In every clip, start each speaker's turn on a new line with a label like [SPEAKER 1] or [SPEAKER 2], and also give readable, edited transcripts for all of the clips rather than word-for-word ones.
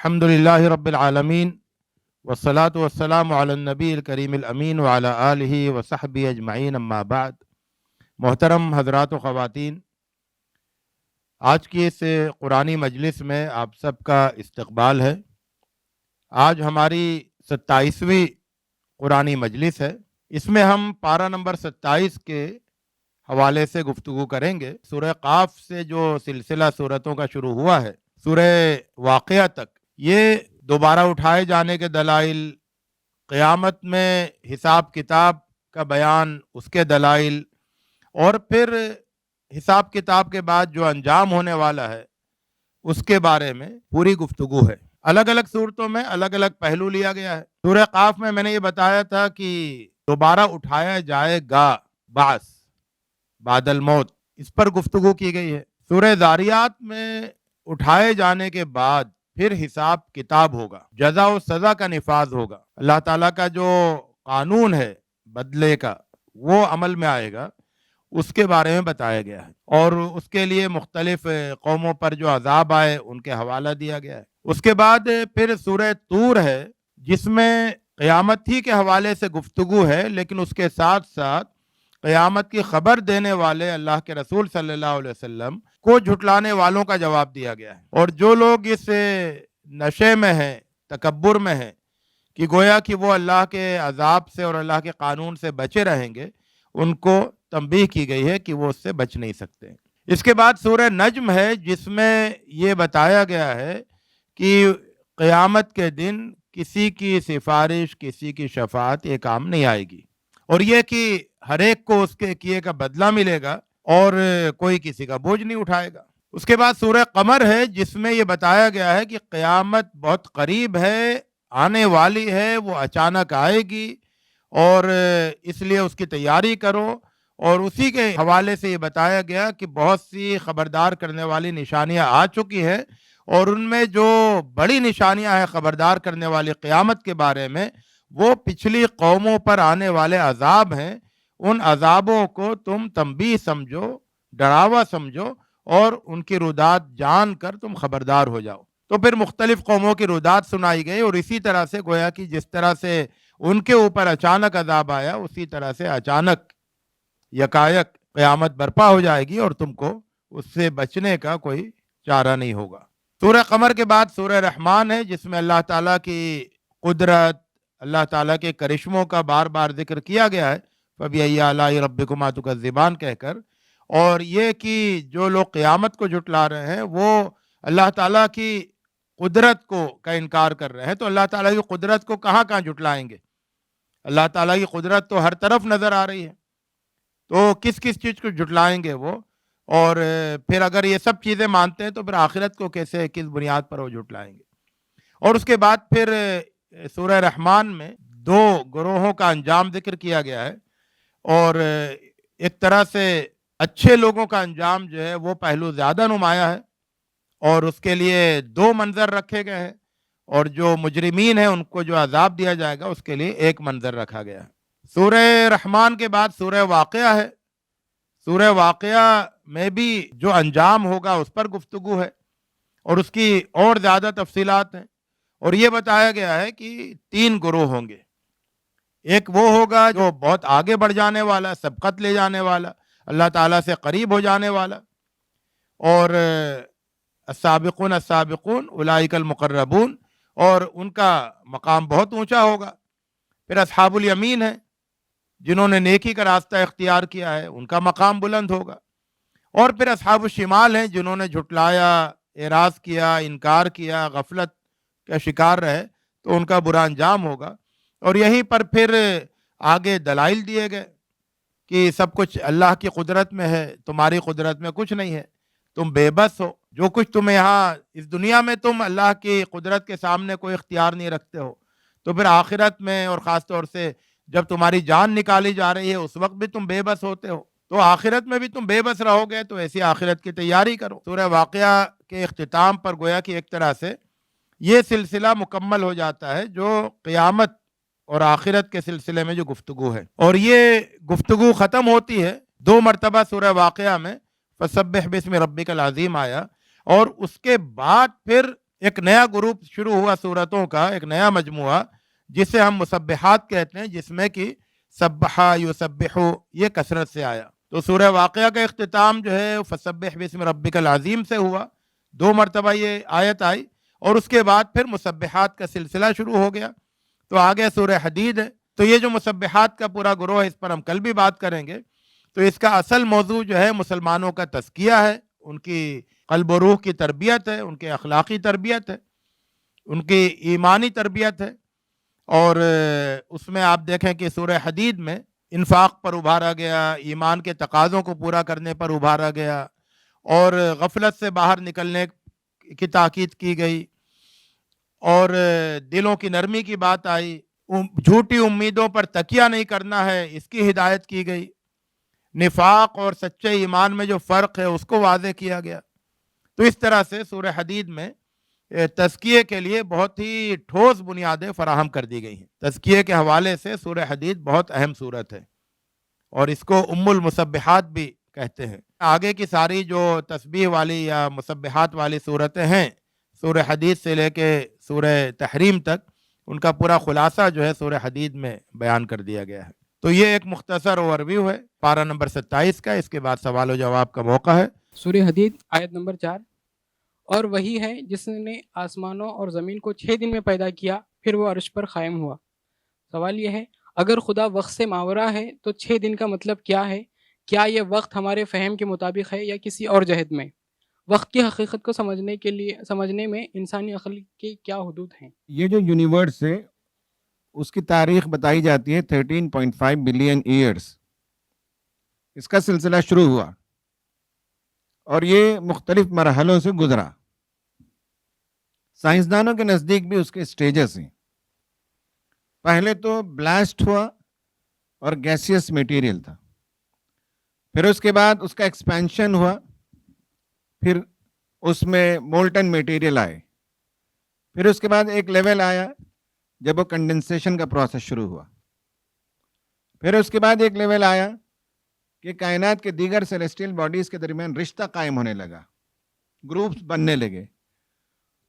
[SPEAKER 1] الحمد للہ رب العالمین والصلاة والسلام علی النبی الکریم الامین وعلی آلہ وصحبہ اجمعین اما بعد۔ محترم حضرات و خواتین، آج کی اس قرآنی مجلس میں آپ سب کا استقبال ہے۔ آج ہماری 27ویں قرآنی مجلس ہے۔ اس میں ہم پارہ نمبر 27 کے حوالے سے گفتگو کریں گے۔ سورہ قاف سے جو سلسلہ سورتوں کا شروع ہوا ہے سورہ واقعہ تک، یہ دوبارہ اٹھائے جانے کے دلائل، قیامت میں حساب کتاب کا بیان، اس کے دلائل، اور پھر حساب کتاب کے بعد جو انجام ہونے والا ہے اس کے بارے میں پوری گفتگو ہے۔ الگ الگ صورتوں میں الگ الگ پہلو لیا گیا ہے۔ سورہ قاف میں نے یہ بتایا تھا کہ دوبارہ اٹھایا جائے گا، بعث بعد الموت، اس پر گفتگو کی گئی ہے۔ سورہ ذاریات میں اٹھائے جانے کے بعد پھر حساب کتاب ہوگا، جزا و سزا کا نفاذ ہوگا، اللہ تعالیٰ کا جو قانون ہے بدلے کا وہ عمل میں آئے گا، اس کے بارے میں بتایا گیا ہے، اور اس کے لیے مختلف قوموں پر جو عذاب آئے ان کے حوالہ دیا گیا ہے۔ اس کے بعد پھر سورہ طور ہے، جس میں قیامت ہی کے حوالے سے گفتگو ہے، لیکن اس کے ساتھ ساتھ قیامت کی خبر دینے والے اللہ کے رسول صلی اللہ علیہ وسلم کو جھٹلانے والوں کا جواب دیا گیا ہے۔ اور جو لوگ اس نشے میں ہیں، تکبر میں ہیں، کہ گویا کہ وہ اللہ کے عذاب سے اور اللہ کے قانون سے بچے رہیں گے، ان کو تنبیہ کی گئی ہے کہ وہ اس سے بچ نہیں سکتے۔ اس کے بعد سورہ نجم ہے، جس میں یہ بتایا گیا ہے کہ قیامت کے دن کسی کی سفارش، کسی کی شفاعت یہ کام نہیں آئے گی، اور یہ کہ ہر ایک کو اس کے کیے کا بدلہ ملے گا اور کوئی کسی کا بوجھ نہیں اٹھائے گا۔ اس کے بعد سورہ قمر ہے، جس میں یہ بتایا گیا ہے کہ قیامت بہت قریب ہے، آنے والی ہے، وہ اچانک آئے گی، اور اس لیے اس کی تیاری کرو۔ اور اسی کے حوالے سے یہ بتایا گیا کہ بہت سی خبردار کرنے والی نشانیاں آ چکی ہیں، اور ان میں جو بڑی نشانیاں ہیں خبردار کرنے والی قیامت کے بارے میں، وہ پچھلی قوموں پر آنے والے عذاب ہیں۔ ان عذابوں کو تم تنبیہ سمجھو، ڈراوا سمجھو، اور ان کی رودات جان کر تم خبردار ہو جاؤ۔ تو پھر مختلف قوموں کی رودات سنائی گئی، اور اسی طرح سے گویا کہ جس طرح سے ان کے اوپر اچانک عذاب آیا، اسی طرح سے اچانک یکایک قیامت برپا ہو جائے گی، اور تم کو اس سے بچنے کا کوئی چارہ نہیں ہوگا۔ سورہ قمر کے بعد سورہ رحمان ہے، جس میں اللہ تعالیٰ کی قدرت، اللہ تعالیٰ کے کرشموں کا بار بار ذکر کیا گیا ہے، فَبِأَيِّ آلَاءِ رَبِّكُمَا تُكَذِّبَانِ کہہ کر، اور یہ کہ جو لوگ قیامت کو جھٹلا رہے ہیں وہ اللہ تعالیٰ کی قدرت کا انکار کر رہے ہیں، تو اللہ تعالیٰ کی قدرت کو کہاں کہاں جھٹلائیں گے؟ اللہ تعالیٰ کی قدرت تو ہر طرف نظر آ رہی ہے، تو کس کس چیز کو جھٹلائیں گے وہ؟ اور پھر اگر یہ سب چیزیں مانتے ہیں تو پھر آخرت کو کیسے، کس بنیاد پر وہ جھٹلائیں گے؟ اور اس کے بعد پھر سورہ رحمان میں دو گروہوں کا انجام ذکر کیا گیا ہے، اور ایک طرح سے اچھے لوگوں کا انجام جو ہے وہ پہلو زیادہ نمایاں ہے، اور اس کے لیے دو منظر رکھے گئے ہیں، اور جو مجرمین ہیں ان کو جو عذاب دیا جائے گا اس کے لیے ایک منظر رکھا گیا ہے۔ سورہ رحمان کے بعد سورہ واقعہ ہے۔ سورہ واقعہ میں بھی جو انجام ہوگا اس پر گفتگو ہے، اور اس کی اور زیادہ تفصیلات ہیں، اور یہ بتایا گیا ہے کہ 3 گروہ ہوں گے۔ ایک وہ ہوگا جو بہت آگے بڑھ جانے والا، سبقت لے جانے والا، اللہ تعالیٰ سے قریب ہو جانے والا، اور السابقون السابقون اولئک المقربون، اور ان کا مقام بہت اونچا ہوگا۔ پھر اصحاب الیمین ہیں، جنہوں نے نیکی کا راستہ اختیار کیا ہے، ان کا مقام بلند ہوگا۔ اور پھر اصحاب الشمال ہیں، جنہوں نے جھٹلایا، اعراض کیا، انکار کیا، غفلت کا شکار رہے، تو ان کا برا انجام ہوگا۔ اور یہیں پر پھر آگے دلائل دیے گئے کہ سب کچھ اللہ کی قدرت میں ہے، تمہاری قدرت میں کچھ نہیں ہے، تم بے بس ہو، جو کچھ تمہیں یہاں اس دنیا میں تم اللہ کی قدرت کے سامنے کوئی اختیار نہیں رکھتے ہو، تو پھر آخرت میں، اور خاص طور سے جب تمہاری جان نکالی جا رہی ہے، اس وقت بھی تم بے بس ہوتے ہو، تو آخرت میں بھی تم بے بس رہو گے، تو ایسی آخرت کی تیاری کرو۔ سورہ واقعہ کے اختتام پر گویا کہ ایک طرح سے یہ سلسلہ مکمل ہو جاتا ہے، جو قیامت اور آخرت کے سلسلے میں جو گفتگو ہے، اور یہ گفتگو ختم ہوتی ہے 2 مرتبہ سورہ واقعہ میں فسبح باسم ربک العظیم آیا، اور اس کے بعد پھر ایک نیا گروپ شروع ہوا صورتوں کا، ایک نیا مجموعہ جسے ہم مسبحات کہتے ہیں، جس میں کہ سبحا یسبحو یہ کثرت سے آیا۔ تو سورہ واقعہ کا اختتام جو ہے فسبح باسم ربک العظیم سے ہوا، 2 مرتبہ یہ آیت آئی، اور اس کے بعد پھر مسبحات کا سلسلہ شروع ہو گیا۔ تو آگے سورہ حدید ہے۔ تو یہ جو مسبحات کا پورا گروہ ہے، اس پر ہم کل بھی بات کریں گے۔ تو اس کا اصل موضوع جو ہے مسلمانوں کا تزکیہ ہے، ان کی قلب و روح کی تربیت ہے، ان کے اخلاقی تربیت ہے، ان کی ایمانی تربیت ہے۔ اور اس میں آپ دیکھیں کہ سورہ حدید میں انفاق پر ابھارا گیا، ایمان کے تقاضوں کو پورا کرنے پر ابھارا گیا، اور غفلت سے باہر نکلنے کی تاکید کی گئی، اور دلوں کی نرمی کی بات آئی، جھوٹی امیدوں پر تکیہ نہیں کرنا ہے، اس کی ہدایت کی گئی، نفاق اور سچے ایمان میں جو فرق ہے اس کو واضح کیا گیا۔ تو اس طرح سے سورہ حدید میں تزکیے کے لیے بہت ہی ٹھوس بنیادیں فراہم کر دی گئی ہیں۔ تزکیے کے حوالے سے سورہ حدید بہت اہم سورت ہے، اور اس کو ام المسبحات بھی کہتے ہیں۔ آگے کی ساری جو تسبیح والی یا مسبحات والی صورتیں ہیں، سورہ حدید سے لے کے سورہ تحریم تک، ان کا پورا خلاصہ جو ہے سورہ حدید میں بیان کر دیا گیا ہے۔ تو یہ ایک مختصر اوورویو ہے پارہ نمبر 27 کا۔ اس کے بعد سوال و جواب کا موقع ہے۔
[SPEAKER 2] سورہ حدید آیت نمبر 4، اور وہی ہے جس نے آسمانوں اور زمین کو 6 دن میں پیدا کیا، پھر وہ عرش پر قائم ہوا۔ سوال یہ ہے، اگر خدا وقت سے ماورا ہے تو 6 دن کا مطلب کیا ہے؟ کیا یہ وقت ہمارے فہم کے مطابق ہے یا کسی اور جہت میں؟ وقت کی حقیقت کو سمجھنے میں انسانی عقل کی کیا حدود ہیں؟
[SPEAKER 3] یہ جو یونیورس ہے اس کی تاریخ بتائی جاتی ہے 13.5 بلین ایئرس۔ اس کا سلسلہ شروع ہوا اور یہ مختلف مرحلوں سے گزرا۔ سائنسدانوں کے نزدیک بھی اس کے سٹیجز ہیں۔ پہلے تو بلاسٹ ہوا اور گیسیس میٹیریل تھا، پھر اس کے بعد اس کا ایکسپینشن ہوا، پھر اس میں مولٹن میٹیریل آئے، پھر اس کے بعد ایک لیول آیا جب وہ کنڈنسیشن کا پروسیس شروع ہوا، پھر اس کے بعد ایک لیول آیا کہ کائنات کے دیگر سیلیسٹیل باڈیز کے درمیان رشتہ قائم ہونے لگا، گروپس بننے لگے۔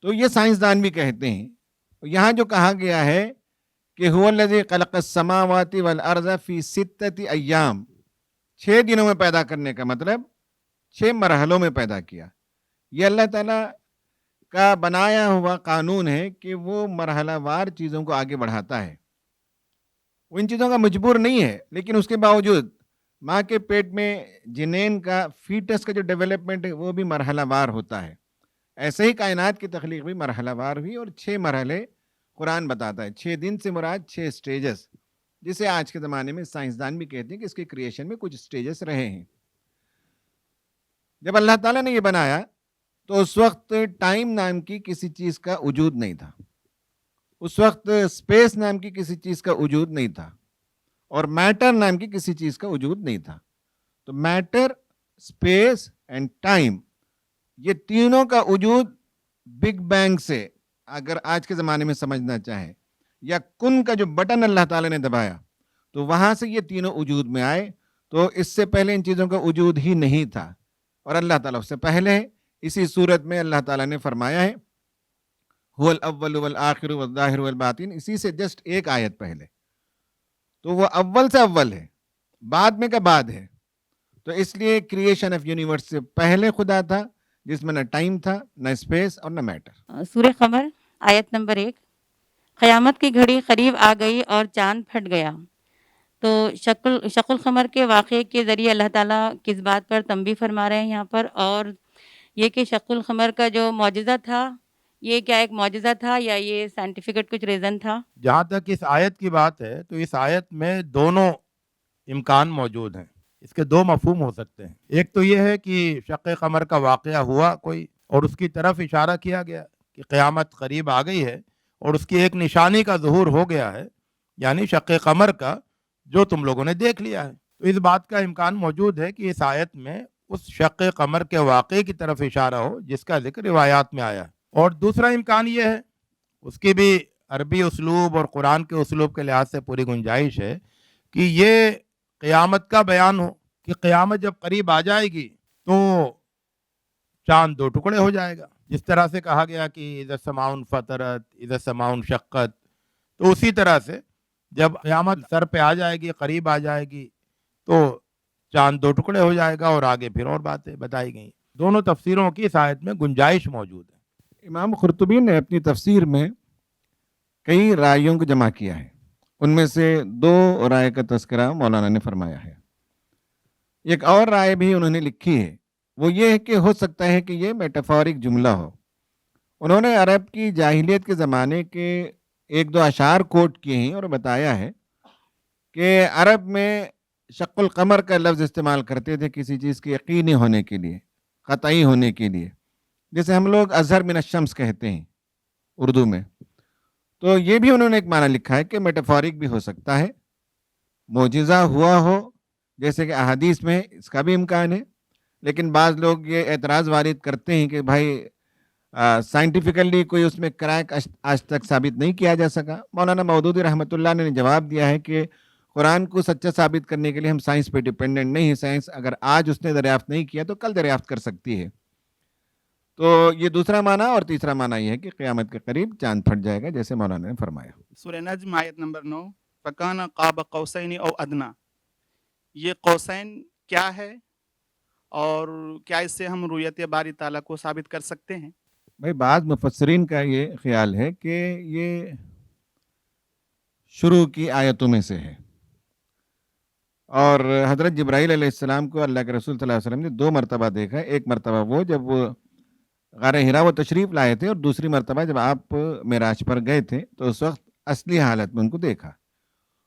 [SPEAKER 3] تو یہ سائنسدان بھی کہتے ہیں۔ یہاں جو کہا گیا ہے کہ هو الذی خلق السماوات والارض فی 6 ایام، 6 دنوں میں پیدا کرنے کا مطلب 6 مرحلوں میں پیدا کیا۔ یہ اللہ تعالیٰ کا بنایا ہوا قانون ہے کہ وہ مرحلہ وار چیزوں کو آگے بڑھاتا ہے۔ وہ ان چیزوں کا مجبور نہیں ہے، لیکن اس کے باوجود ماں کے پیٹ میں جنین کا، فیٹس کا جو ڈیولپمنٹ ہے وہ بھی مرحلہ وار ہوتا ہے۔ ایسے ہی کائنات کی تخلیق بھی مرحلہ وار ہوئی، اور 6 مرحلے قرآن بتاتا ہے۔ 6 دن سے مراد 6 سٹیجز، جسے آج کے زمانے میں سائنسدان بھی کہتے ہیں کہ اس کے کریشن میں کچھ سٹیجز رہے ہیں۔ جب اللہ تعالیٰ نے یہ بنایا تو اس وقت ٹائم نام کی کسی چیز کا وجود نہیں تھا، اس وقت اسپیس نام کی کسی چیز کا وجود نہیں تھا، اور میٹر نام کی کسی چیز کا وجود نہیں تھا۔ تو میٹر، اسپیس اینڈ ٹائم، یہ تینوں کا وجود بگ بینگ سے، اگر آج کے زمانے میں سمجھنا چاہیں، یا کن کا جو بٹن اللہ تعالیٰ نے دبایا تو وہاں سے یہ تینوں وجود میں آئے۔ تو اس سے پہلے ان چیزوں کا وجود ہی نہیں تھا، اور اللہ تعالیٰ اس سے پہلے ہے۔ اسی صورت میں اللہ تعالیٰ نے فرمایا ہے هو الاول والآخر والظاہر والباطن، اسی سے جسٹ ایک آیت پہلے۔ تو وہ اول سے اول ہے، بعد میں کا بعد ہے۔ تو اس لیے کریشن آف یونیورس سے پہلے خدا تھا، جس میں نہ ٹائم تھا، نہ اسپیس اور نہ میٹر۔
[SPEAKER 4] سورہ قمر آیت نمبر 1، قیامت کی گھڑی قریب آ گئی اور چاند پھٹ گیا۔ تو شق القمر کے واقعے کے ذریعے اللہ تعالیٰ کس بات پر تنبیہ فرما رہے ہیں یہاں پر؟ اور یہ کہ شق القمر کا جو معجزہ تھا، یہ کیا ایک معجزہ تھا یا یہ سائنٹیفک کچھ ریزن تھا؟
[SPEAKER 1] جہاں تک اس آیت کی بات ہے تو اس آیت میں دونوں امکان موجود ہیں، اس کے 2 مفہوم ہو سکتے ہیں۔ ایک تو یہ ہے کہ شق قمر کا واقعہ ہوا کوئی، اور اس کی طرف اشارہ کیا گیا کہ قیامت قریب آ گئی ہے، اور اس کی ایک نشانی کا ظہور ہو گیا ہے، یعنی شق قمر کا، جو تم لوگوں نے دیکھ لیا ہے۔ تو اس بات کا امکان موجود ہے کہ اس آیت میں اس شق قمر کے واقعے کی طرف اشارہ ہو جس کا ذکر روایات میں آیا ہے۔ اور دوسرا امکان یہ ہے، اس کی بھی عربی اسلوب اور قرآن کے اسلوب کے لحاظ سے پوری گنجائش ہے، کہ یہ قیامت کا بیان ہو کہ قیامت جب قریب آ جائے گی تو چاند دو ٹکڑے ہو جائے گا. جس طرح سے کہا گیا کہ اذا السماء انفطرت اذا السماء انشقت، تو اسی طرح سے جب قیامت سر پہ آ جائے گی، قریب آ جائے گی، تو چاند دو ٹکڑے ہو جائے گا، اور آگے پھر اور باتیں بتائی گئیں. دونوں تفسیروں کی اس آیت میں گنجائش موجود ہے.
[SPEAKER 3] امام قرطبی نے اپنی تفسیر میں کئی رائیوں کو جمع کیا ہے. ان میں سے 2 رائے کا تذکرہ مولانا نے فرمایا ہے. ایک اور رائے بھی انہوں نے لکھی ہے، وہ یہ ہے کہ ہو سکتا ہے کہ یہ میٹافورک جملہ ہو. انہوں نے عرب کی جاہلیت کے زمانے کے 1-2 اشعار کوٹ کیے ہیں اور بتایا ہے کہ عرب میں شق القمر کا لفظ استعمال کرتے تھے کسی چیز کے یقینی ہونے کے لیے، قطعی ہونے کے لیے، جیسے ہم لوگ اظہر من الشمس کہتے ہیں اردو میں. تو یہ بھی انہوں نے ایک معنی لکھا ہے کہ میٹافورک بھی ہو سکتا ہے، معجزہ ہوا ہو جیسے کہ احادیث میں اس کا بھی امکان ہے. لیکن بعض لوگ یہ اعتراض وارد کرتے ہیں کہ بھائی سائنٹیفیکلی کوئی اس میں کریک آج تک ثابت نہیں کیا جا سکا. مولانا مودودی رحمۃ اللہ نے جواب دیا ہے کہ قرآن کو سچا ثابت کرنے کے لیے ہم سائنس پہ ڈیپینڈنٹ نہیں ہے. سائنس اگر آج اس نے دریافت نہیں کیا تو کل دریافت کر سکتی ہے. تو یہ دوسرا معنی. اور تیسرا معنی یہ ہے کہ قیامت کے قریب چاند پھٹ جائے گا جیسے مولانا نے فرمایا.
[SPEAKER 5] سورہ نجم آیت نمبر 9، فَكَانَ قَابَ قَوْسَيْنِ أَوْ أَدْنَىٰ، یہ قوسین کیا ہے اور کیا اس سے ہم رؤیت باری تعالیٰ کو ثابت کر سکتے ہیں؟
[SPEAKER 3] بھائی بعض مفسرین کا یہ خیال ہے کہ یہ شروع کی آیتوں میں سے ہے، اور حضرت جبرائیل علیہ السلام کو اللہ کے رسول صلی اللہ علیہ وسلم نے 2 مرتبہ دیکھا. ایک مرتبہ وہ جب وہ غار حرا وہ تشریف لائے تھے، اور دوسری مرتبہ جب آپ معراج پر گئے تھے تو اس وقت اصلی حالت میں ان کو دیکھا.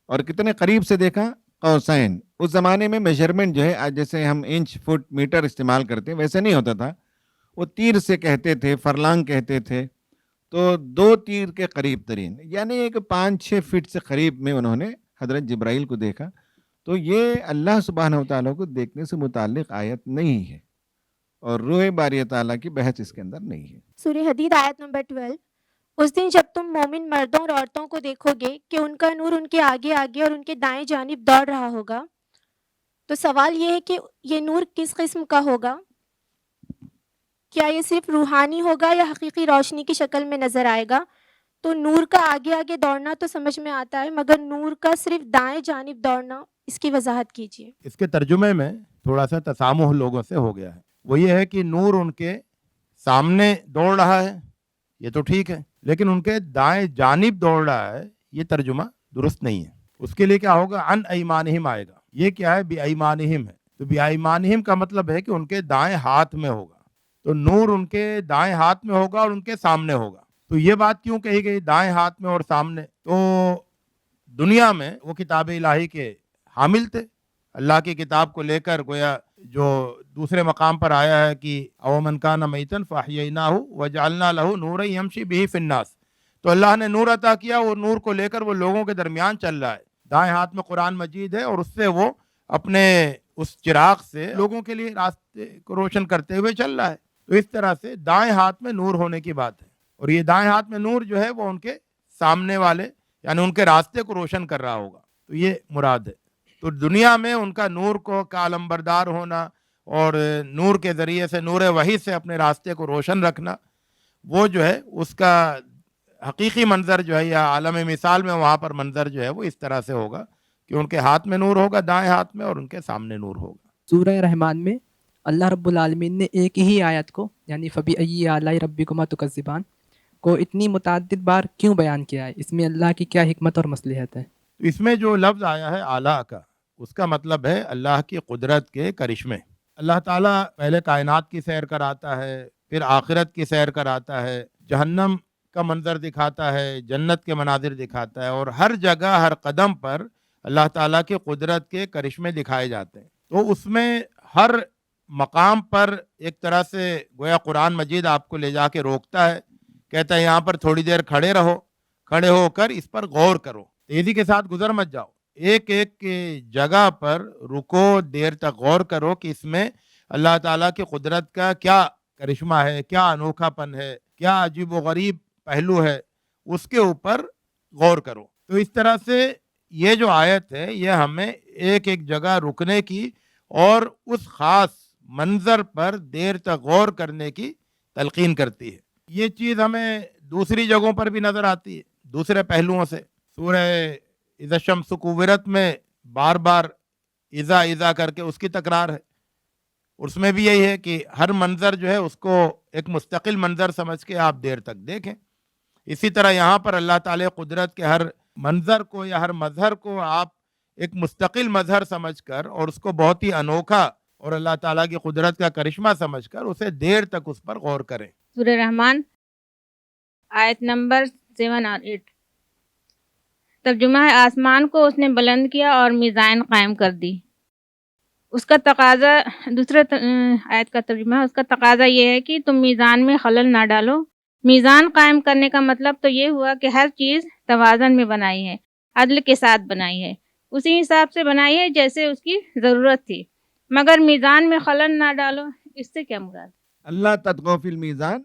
[SPEAKER 3] اور کتنے قریب سے دیکھا؟ قوسین. اس زمانے میں میجرمنٹ جو ہے آج جیسے ہم انچ فٹ میٹر استعمال کرتے ہیں ویسے نہیں ہوتا تھا. وہ تیر سے کہتے تھے، فرلانگ کہتے تھے. تو 2 تیر کے قریب ترین، یعنی ایک 5-6 فٹ سے قریب میں انہوں نے حضرت جبرائیل کو دیکھا. تو یہ اللہ سبحانہ وتعالیٰ کو دیکھنے سے متعلق آیت نہیں ہے، اور روح باری تعالیٰ کی بحث اس کے اندر نہیں ہے.
[SPEAKER 6] سورہ حدید آیت نمبر 12، اس دن جب تم مومن مردوں اور عورتوں کو دیکھو گے کہ ان کا نور ان کے آگے آگے اور ان کے دائیں جانب دوڑ رہا ہوگا. تو سوال یہ ہے کہ یہ نور کس قسم کا ہوگا؟ کیا یہ صرف روحانی ہوگا یا حقیقی روشنی کی شکل میں نظر آئے گا؟ تو نور کا آگے آگے دوڑنا تو سمجھ میں آتا ہے، مگر نور کا صرف دائیں جانب دوڑنا، اس کی وضاحت کیجیے.
[SPEAKER 1] اس کے ترجمے میں تھوڑا سا تسامح لوگوں سے ہو گیا ہے. وہ یہ ہے کہ نور ان کے سامنے دوڑ رہا ہے، یہ تو ٹھیک ہے، لیکن ان کے دائیں جانب دوڑ رہا ہے، یہ ترجمہ درست نہیں ہے. اس کے لیے کیا ہوگا؟ عن ایمانہم آئے گا. یہ کیا ہے؟ بی ایمانہم ہے. تو بی ایمانہم کا مطلب ہے کہ ان کے دائیں ہاتھ میں ہوگا. تو نور ان کے دائیں ہاتھ میں ہوگا اور ان کے سامنے ہوگا. تو یہ بات کیوں کہی گئی دائیں ہاتھ میں اور سامنے؟ تو دنیا میں وہ کتاب الہی کے حامل تھے. اللہ کی کتاب کو لے کر گویا جو دوسرے مقام پر آیا ہے کہ او من کان میتن فاحییناہ وجعلنا لہ نورا یمشی بہ فی الناس. تو اللہ نے نور عطا کیا، وہ نور کو لے کر وہ لوگوں کے درمیان چل رہا ہے. دائیں ہاتھ میں قرآن مجید ہے اور اس سے وہ اپنے اس چراغ سے لوگوں کے لیے راستے کو روشن کرتے ہوئے چل رہا ہے. تو اس طرح سے دائیں ہاتھ میں نور ہونے کی بات ہے، اور یہ دائیں ہاتھ میں نور جو ہے وہ ان کے سامنے والے یعنی ان کے راستے کو روشن کر رہا ہوگا. تو یہ مراد ہے. تو دنیا میں ان کا نور کو کالمبردار ہونا اور نور کے ذریعے سے نور وحی سے اپنے راستے کو روشن رکھنا، وہ جو ہے اس کا حقیقی منظر جو ہے یا عالم مثال میں وہاں پر منظر جو ہے وہ اس طرح سے ہوگا کہ ان کے ہاتھ میں نور ہوگا، دائیں ہاتھ میں، اور ان کے سامنے نور ہوگا.
[SPEAKER 7] سورہ رحمان میں اللہ رب العالمین نے ایک ہی آیت کو یعنی فَبِأَيِّ آلَاءِ رَبِّكُمَا تُكَذِّبَانِ کو اتنی متعدد بار کیوں بیان کیا ہے؟ اس میں اللہ کی کیا حکمت اور مصلحت ہے؟
[SPEAKER 1] تو اس میں جو لفظ آیا ہے اعلیٰ کا، اس کا مطلب ہے اللہ کی قدرت کے کرشمے. اللہ تعالیٰ پہلے کائنات کی سیر کراتا ہے، پھر آخرت کی سیر کراتا ہے، جہنم کا منظر دکھاتا ہے، جنت کے مناظر دکھاتا ہے، اور ہر جگہ ہر قدم پر اللہ تعالیٰ کی قدرت کے کرشمے دکھائے جاتے ہیں. تو اس میں ہر مقام پر ایک طرح سے گویا قرآن مجید آپ کو لے جا کے روکتا ہے، کہتا ہے یہاں پر تھوڑی دیر کھڑے رہو، کھڑے ہو کر اس پر غور کرو، تیزی کے ساتھ گزر مت جاؤ، ایک ایک جگہ پر رکو، دیر تک غور کرو کہ اس میں اللہ تعالیٰ کی قدرت کا کیا کرشمہ ہے، کیا انوکھا پن ہے، کیا عجیب و غریب پہلو ہے، اس کے اوپر غور کرو. تو اس طرح سے یہ جو آیت ہے یہ ہمیں ایک ایک جگہ رکنے کی اور اس خاص منظر پر دیر تک غور کرنے کی تلقین کرتی ہے. یہ چیز ہمیں دوسری جگہوں پر بھی نظر آتی ہے دوسرے پہلوؤں سے. سورہ اذا الشمس کورت میں بار بار اذا کر کے اس کی تکرار ہے. اس میں بھی یہی ہے کہ ہر منظر جو ہے اس کو ایک مستقل منظر سمجھ کے آپ دیر تک دیکھیں. اسی طرح یہاں پر اللہ تعالی قدرت کے ہر منظر کو یا ہر مظہر کو آپ ایک مستقل مظہر سمجھ کر اور اس کو بہت ہی انوکھا اور اللہ تعالیٰ کی قدرت کا کرشمہ سمجھ کر اسے دیر تک اس پر غور کریں.
[SPEAKER 8] سورہ رحمان آیت نمبر 7 اور 8. ترجمہ ہے: آسمان کو اس نے بلند کیا اور میزان قائم کر دی. اس کا تقاضا دوسرے آیت کا ترجمہ ہے، اس کا تقاضا یہ ہے کہ تم میزان میں خلل نہ ڈالو. میزان قائم کرنے کا مطلب تو یہ ہوا کہ ہر چیز توازن میں بنائی ہے، عدل کے ساتھ بنائی ہے، اسی حساب سے بنائی ہے جیسے اس کی ضرورت تھی. مگر میزان میں خلل نہ ڈالو، اس سے کیا مراد؟
[SPEAKER 3] اللہ تطغوا فی المیزان،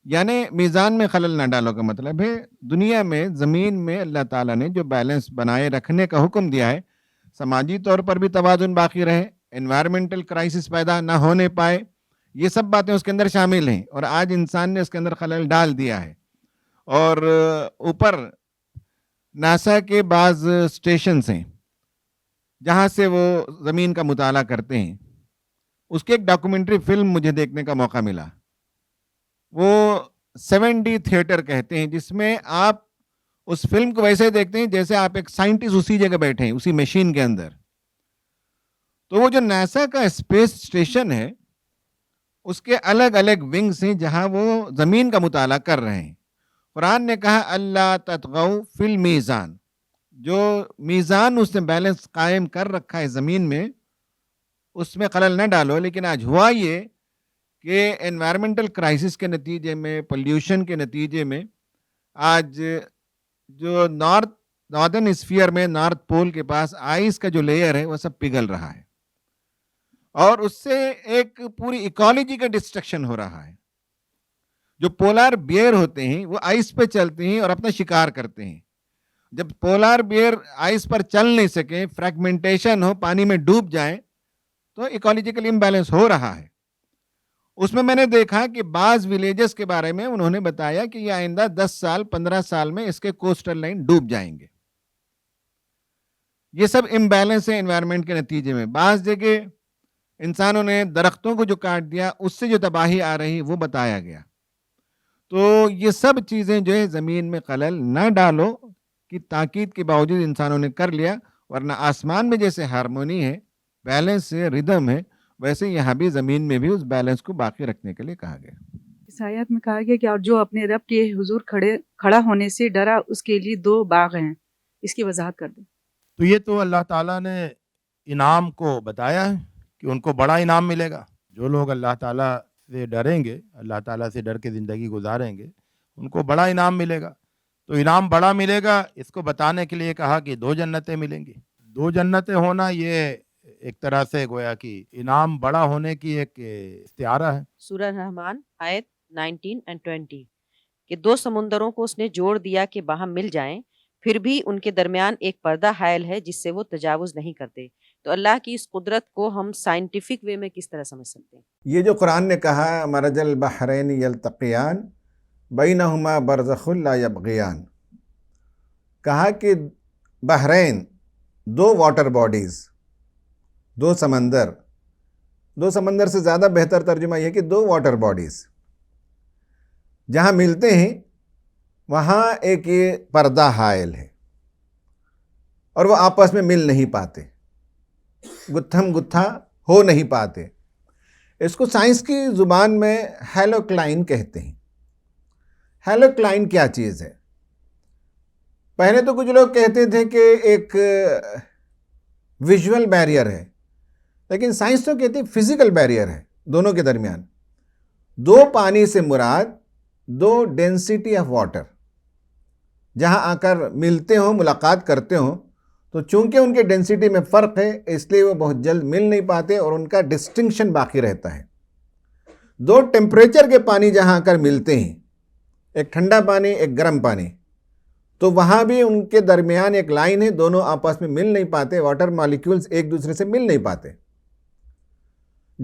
[SPEAKER 3] یعنی میزان میں خلل نہ ڈالو کا مطلب ہے دنیا میں زمین میں اللہ تعالیٰ نے جو بیلنس بنائے رکھنے کا حکم دیا ہے، سماجی طور پر بھی توازن باقی رہے، انوائرمنٹل کرائسس پیدا نہ ہونے پائے، یہ سب باتیں اس کے اندر شامل ہیں. اور آج انسان نے اس کے اندر خلل ڈال دیا ہے. اور اوپر ناسا کے بعض اسٹیشنز ہیں جہاں سے وہ زمین کا مطالعہ کرتے ہیں. اس کی ایک ڈاکومنٹری فلم مجھے دیکھنے کا موقع ملا. وہ 7D تھیٹر کہتے ہیں، جس میں آپ اس فلم کو ویسے دیکھتے ہیں جیسے آپ ایک سائنٹسٹ اسی جگہ بیٹھے ہیں، اسی مشین کے اندر. تو وہ جو ناسا کا اسپیس اسٹیشن ہے اس کے الگ الگ ونگز ہیں جہاں وہ زمین کا مطالعہ کر رہے ہیں. قرآن نے کہا اللہ تطغوا فی المیزان، جو میزان اس نے بیلنس قائم کر رکھا ہے زمین میں اس میں خلل نہ ڈالو. لیکن آج ہوا یہ کہ انوائرمنٹل کرائسس کے نتیجے میں، پولیوشن کے نتیجے میں، آج جو ناردرن اسفیئر میں نارتھ پول کے پاس آئس کا جو لیئر ہے وہ سب پگھل رہا ہے، اور اس سے ایک پوری ایکالوجی کا ڈسٹرکشن ہو رہا ہے. جو پولار بیئر ہوتے ہیں وہ آئس پہ چلتے ہیں اور اپنا شکار کرتے ہیں. جب پولار بیئر آئس پر چل نہیں سکیں، فریگمنٹیشن ہو، پانی میں ڈوب جائیں، تو ایکالوجیکل امبیلنس ہو رہا ہے. اس میں نے دیکھا کہ بعض ولیجز کے بارے میں انہوں نے بتایا کہ یہ آئندہ 10 سال 15 سال میں اس کے کوسٹل لائن ڈوب جائیں گے. یہ سب امبیلنس ہے انوائرمنٹ کے نتیجے میں. بعض جگہ انسانوں نے درختوں کو جو کاٹ دیا اس سے جو تباہی آ رہی وہ بتایا گیا. تو یہ سب چیزیں جو ہے زمین میں خلل نہ ڈالو کی تاکید کے باوجود انسانوں نے کر لیا. ورنہ آسمان میں جیسے ہارمونی ہے، بیلنس ہے، ردم ہے، ویسے یہاں بھی زمین میں بھی اس بیلنس کو باقی رکھنے کے لیے کہا گیا.
[SPEAKER 9] اس آیت میں کہا گیا کہ اور جو اپنے رب کے حضور کھڑا ہونے سے ڈرا اس کے لیے 2 باغ ہیں. اس کی وضاحت کر دیں.
[SPEAKER 1] تو یہ تو اللہ تعالیٰ نے انعام کو بتایا ہے کہ ان کو بڑا انعام ملے گا. جو لوگ اللہ تعالیٰ سے ڈریں گے، اللہ تعالیٰ سے ڈر کے زندگی گزاریں گے، ان کو بڑا انعام ملے گا. تو انعام بڑا ملے گا، اس کو بتانے کے لیے کہا کہ 2 جنتیں ملیں گی. 2 جنتیں ہونا یہ ایک طرح سے گویا کہ انعام بڑا ہونے کی ایک استعارہ ہے.
[SPEAKER 10] سورہ رحمان آیت 19 اور 20 کہ 2 سمندروں کو اس نے جوڑ دیا کہ باہم مل جائیں، پھر بھی ان کے درمیان ایک پردہ حائل ہے جس سے وہ تجاوز نہیں کرتے. تو اللہ کی اس قدرت کو ہم سائنٹیفک وے میں کس طرح سمجھ سکتے ہیں؟
[SPEAKER 3] یہ جو قرآن نے کہا مرج البحرین یلتقیان بینہما برزخ لا یبغیان، کہا کہ بحرین 2 واٹر باڈیز، 2 سمندر، 2 سمندر سے زیادہ بہتر ترجمہ یہ کہ 2 واٹر باڈیز جہاں ملتے ہیں وہاں ایک یہ پردہ حائل ہے اور وہ آپس میں مل نہیں پاتے، گتھم گتھا ہو نہیں پاتے. اس کو سائنس کی زبان میں ہیلوکلائن کہتے ہیں. ہیلوکلائن کیا چیز ہے؟ پہلے تو کچھ لوگ کہتے تھے کہ ایک ویژول بیریئر ہے، لیکن سائنس تو کہتی ہے فزیکل بیریئر ہے دونوں کے درمیان. 2 پانی سے مراد 2 ڈینسٹی آف واٹر جہاں آ کر ملتے ہوں، ملاقات کرتے ہوں، تو چونکہ ان کے ڈینسٹی میں فرق ہے اس لیے وہ بہت جلد مل نہیں پاتے اور ان کا ڈسٹنکشن باقی رہتا ہے. 2 ٹیمپریچر کے پانی جہاں آ کر ملتے ہیں، ایک ٹھنڈا پانی ایک گرم پانی، تو وہاں بھی ان کے درمیان ایک لائن ہے، دونوں آپس میں مل نہیں پاتے، واٹر مالیکیولز ایک دوسرے سے مل نہیں پاتے.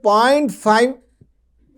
[SPEAKER 3] 0.5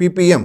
[SPEAKER 3] ppm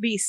[SPEAKER 11] 20।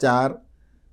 [SPEAKER 3] 4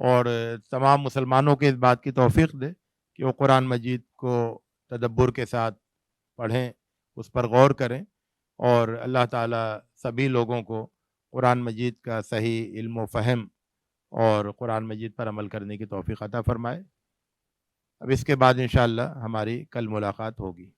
[SPEAKER 1] اور تمام مسلمانوں کے اس بات کی توفیق دے کہ وہ قرآن مجید کو تدبر کے ساتھ پڑھیں، اس پر غور کریں، اور اللہ تعالیٰ سبھی لوگوں کو قرآن مجید کا صحیح علم و فہم اور قرآن مجید پر عمل کرنے کی توفیق عطا فرمائے۔ اب اس کے بعد انشاءاللہ ہماری کل ملاقات ہوگی۔